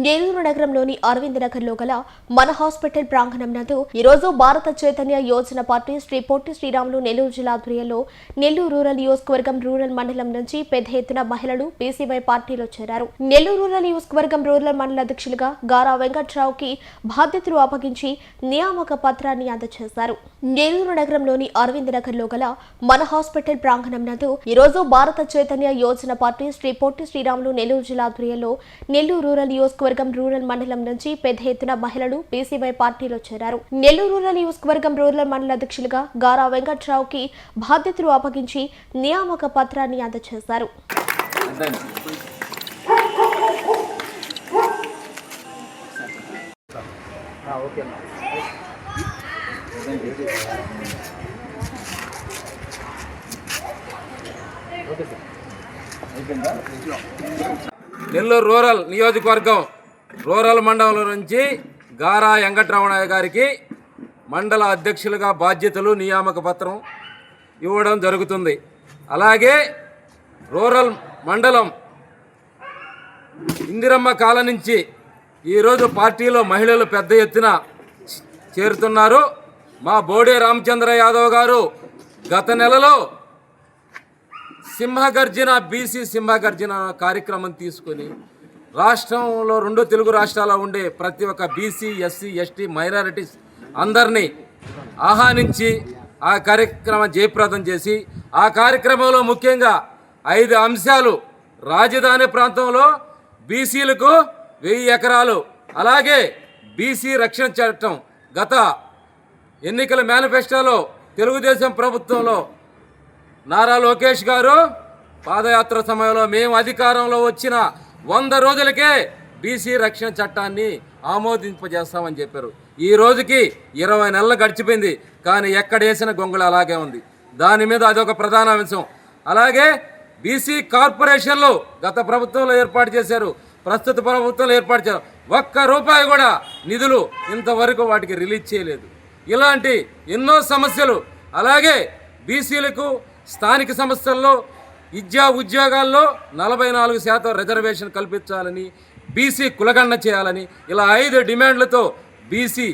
నెల్లూరు నగరంలోని అరవింద్ నగర్లో గల మన హాస్పిటల్ ప్రాంగణం నందు ఈరోజు భారత చైతన్య యోజన పార్టీ శ్రీ పొట్టి శ్రీరాములు నెల్లూరు జిల్లా ఆధ్వర్యంలో నెల్లూరు రూరల్ నియోజకవర్గం రూరల్ మండలం నుంచి పెద్ద ఎత్తున మహిళలు బీసీవై పార్టీలో చేరారు. నెల్లూరు రూరల్ నియోజకవర్గం రూరల్ మండల అధ్యక్షులుగా గారా వెంకట్రావుకి బాధ్యతలు అప్పగించి నియామక పత్రాన్ని అందజేశారు. నెల్లూరు నగరంలోని అరవింద్ నగర్లో గల మన హాస్పిటల్ ప్రాంగణం నందు ఈరోజు భారత చైతన్య యోజన పార్టీ శ్రీ పొట్టి శ్రీరాములు నెల్లూరు జిల్లా ఆధ్వర్యంలో నెల్లూరు రూరల్ నియోజకవర్గం రూరల్ మండలం నుంచి పెద్ద ఎత్తున మహిళలు బీసీవై పార్టీలో చేరారు. నెల్లూరు రూరల్ నియోజకవర్గం రూరల్ మండల అధ్యక్షులుగా గారా వెంకట్రావుకి బాధ్యతలు అప్పగించి నియామక పత్రాన్ని అందజేశారు. నెల్లూరు రూరల్ నియోజకవర్గం రూరల్ మండలం నుంచి గారా వెంకటరమణయ్య గారికి మండల అధ్యక్షులుగా బాధ్యతలు నియామక పత్రం ఇవ్వడం జరుగుతుంది. అలాగే రూరల్ మండలం ఇందిరమ్మ కాలనీ నుంచి ఈరోజు పార్టీలో మహిళలు పెద్ద ఎత్తున చేరుతున్నారు. మా బోడే రామచంద్ర యాదవ్ గారు గత నెలలో సింహగర్జన బీసీ సింహగర్జన కార్యక్రమం తీసుకొని రాష్ట్రంలో 2 తెలుగు రాష్ట్రాల్లో ఉండే ప్రతి ఒక్క బీసీ ఎస్సీ ఎస్టీ మైనారిటీస్ అందరినీ ఆహ్వానించి ఆ కార్యక్రమం జయప్రదం చేసి ఆ కార్యక్రమంలో ముఖ్యంగా 5 అంశాలు: రాజధాని ప్రాంతంలో బీసీలకు 1000 ఎకరాలు, అలాగే బీసీ రక్షణ చట్టం గత ఎన్నికల మేనిఫెస్టోలో తెలుగుదేశం ప్రభుత్వంలో నారా లోకేష్ గారు పాదయాత్ర సమయంలో మేము అధికారంలో వచ్చిన 100 రోజులకే బీసీ రక్షణ చట్టాన్ని ఆమోదింపజేస్తామని చెప్పారు. ఈ రోజుకి 20 నెలలు గడిచిపోయింది, కానీ ఎక్కడేసిన గొంగళి అలాగే ఉంది. దాని మీద అదొక ప్రధాన అంశం. అలాగే బీసీ కార్పొరేషన్లు గత ప్రభుత్వంలో ఏర్పాటు చేశారు, ప్రస్తుత ప్రభుత్వంలో ఏర్పాటు చేశారు. ₹1 కూడా నిధులు ఇంతవరకు వాటికి రిలీజ్ చేయలేదు. ఇలాంటి ఎన్నో సమస్యలు. అలాగే బీసీలకు స్థానిక సంస్థల్లో విద్యా ఉద్యోగాల్లో 44% రిజర్వేషన్ కల్పించాలని, బీసీ కులగణన చేయాలని, ఇలా 5 డిమాండ్లతో బీసీ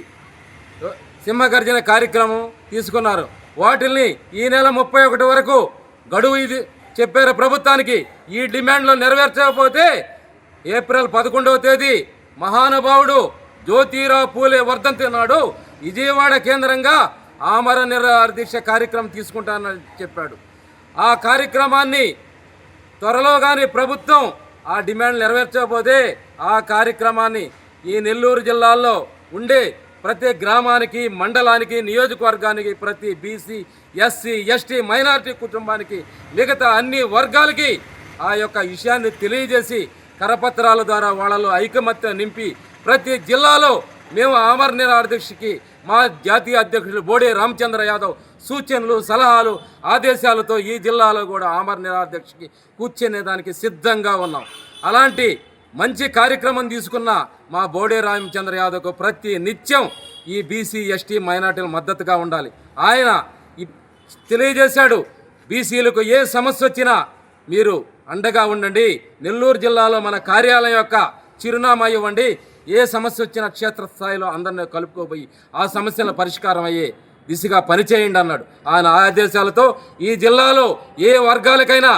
సింహగర్జన కార్యక్రమం తీసుకున్నారు. వాటిల్ని ఈ నెల 31 వరకు గడువు ఇది చెప్పారు ప్రభుత్వానికి. ఈ డిమాండ్లు నెరవేర్చకపోతే ఏప్రిల్ 11వ తేదీ మహానుభావుడు జ్యోతిరావు పూలే వర్ధంతి నాడు విజయవాడ కేంద్రంగా ఆమరణ నిరాహార దీక్ష కార్యక్రమం తీసుకుంటానని చెప్పాడు. ఆ కార్యక్రమాన్ని త్వరలో కానీ ప్రభుత్వం ఆ డిమాండ్ నెరవేర్చకపోతే ఆ కార్యక్రమాన్ని ఈ నెల్లూరు జిల్లాలో ఉండే ప్రతి గ్రామానికి, మండలానికి, నియోజకవర్గానికి, ప్రతి బీసీ ఎస్సీ ఎస్టీ మైనారిటీ కుటుంబానికి, మిగతా అన్ని వర్గాలకి ఆ యొక్క విషయాన్ని తెలియజేసి కరపత్రాల ద్వారా వాళ్ళలో ఐకమత్యం నింపి ప్రతి జిల్లాలో మేము ఆమరణ నిరాహార దీక్షకి మా జాతీయ అధ్యక్షుడు బోడే రామచంద్ర యాదవ్ సూచనలు, సలహాలు, ఆదేశాలతో ఈ జిల్లాలో కూడా ఆమరణ నిరాహార దీక్షకి కూర్చునేదానికి సిద్ధంగా ఉన్నాం. అలాంటి మంచి కార్యక్రమం తీసుకున్న మా బోడే రామచంద్ర యాదవ్కు ప్రతి నిత్యం ఈ బీసీ ఎస్టీ మైనార్టీలు మద్దతుగా ఉండాలి. ఆయన తెలియజేశాడు, బీసీలకు ఏ సమస్య వచ్చినా మీరు అండగా ఉండండి, నెల్లూరు జిల్లాలో మన కార్యాలయం యొక్క చిరునామా ఇవ్వండి, ఏ సమస్య వచ్చినా క్షేత్రస్థాయిలో అందరినీ కలుపుకోబోయి ఆ సమస్యల పరిష్కారం అయ్యే దిశగా పనిచేయండి అన్నాడు. ఆయన ఆదేశాలతో ఈ జిల్లాలో ఏ వర్గాలకైనా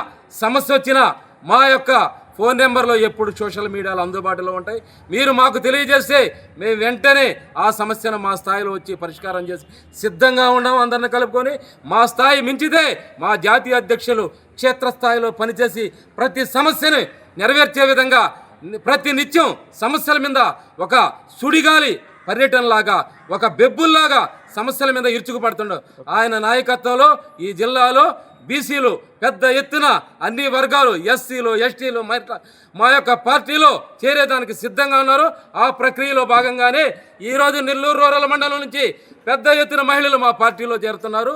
సమస్య వచ్చినా మా యొక్క ఫోన్ నెంబర్లో ఎప్పుడు సోషల్ మీడియాలో అందుబాటులో ఉంటాయి. మీరు మాకు తెలియజేస్తే మేము వెంటనే ఆ సమస్యను మా స్థాయిలో వచ్చి పరిష్కారం చేసి సిద్ధంగా ఉన్నాం. అందరిని కలుపుకొని మా స్థాయి మించితే మా జాతీయ అధ్యక్షులు క్షేత్రస్థాయిలో పనిచేసి ప్రతి సమస్యను నెరవేర్చే విధంగా ప్రతి నిత్యం సమస్యల మీద ఒక సుడిగాలి పర్యటనలాగా, ఒక బెబ్బుల్లాగా సమస్యల మీద ఇరుచుకుపడుతుండో ఆయన నాయకత్వంలో ఈ జిల్లాలో బీసీలు పెద్ద ఎత్తున అన్ని వర్గాలు, ఎస్సీలు ఎస్టీలు మా యొక్క పార్టీలో చేరేదానికి సిద్ధంగా ఉన్నారు. ఆ ప్రక్రియలో భాగంగానే ఈరోజు నెల్లూరు రూరల్ మండలం నుంచి పెద్ద ఎత్తున మహిళలు మా పార్టీలో చేరుతున్నారు.